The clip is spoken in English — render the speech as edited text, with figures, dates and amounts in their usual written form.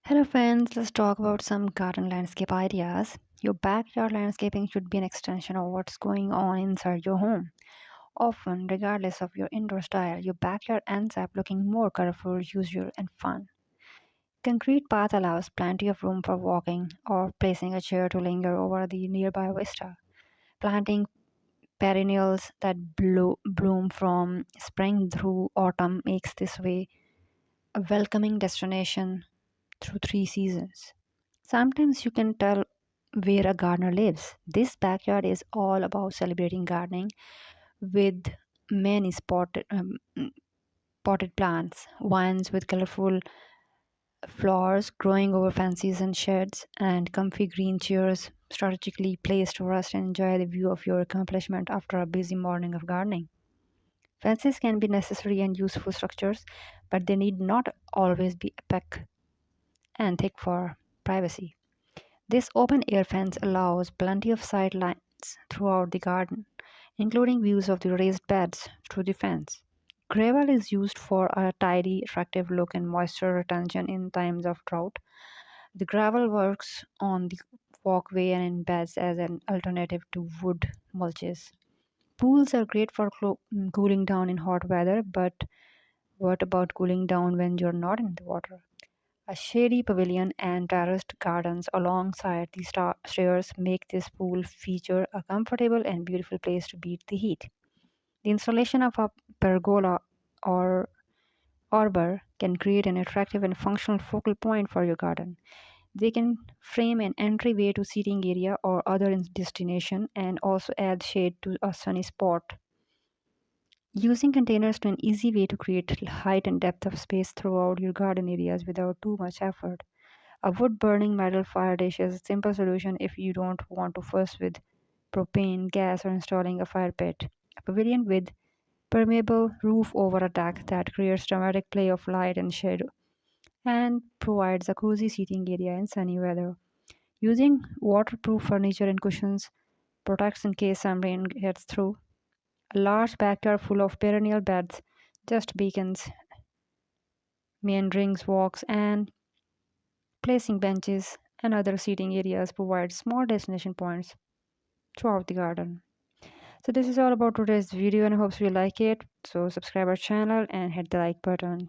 Hello, friends. Let's talk about some garden landscape ideas. Your backyard landscaping should be an extension of what's going on inside your home. Often, regardless of your indoor style, your backyard ends up looking more colorful, usual, and fun. Concrete path allows plenty of room for walking or placing a chair to linger over the nearby vista. Planting perennials that bloom from spring through autumn makes this way a welcoming destination through three seasons. Sometimes you can tell where a gardener lives. This backyard is all about celebrating gardening with many potted plants, vines with colorful flowers growing over fences and sheds, and comfy green chairs strategically placed to rest and enjoy the view of your accomplishment after a busy morning of gardening. Fences can be necessary and useful structures, but they need not always be epic and thick for privacy. This open air fence allows plenty of sight lines throughout the garden, including views of the raised beds through the fence. Gravel is used for a tidy, attractive look and moisture retention in times of drought. The gravel works on the walkway and in beds as an alternative to wood mulches. Pools are great for cooling down in hot weather, but what about cooling down when you're not in the water? A shady pavilion and terraced gardens alongside the stairs make this pool feature a comfortable and beautiful place to beat the heat. The installation of a pergola or arbor can create an attractive and functional focal point for your garden. They can frame an entryway to seating area or other destination and also add shade to a sunny spot. Using containers to an easy way to create height and depth of space throughout your garden areas without too much effort. A wood burning metal fire dish is a simple solution if you don't want to fuss with propane, gas, or installing a fire pit. A pavilion with permeable roof over a deck that creates dramatic play of light and shadow and provides a cozy seating area in sunny weather. Using waterproof furniture and cushions protects in case some rain gets through. A large backyard full of perennial beds just beacons, meanderings, walks, and placing benches and other seating areas provide small destination points throughout the garden. So this is all about today's video and I hope you like it. So subscribe our channel and hit the like button.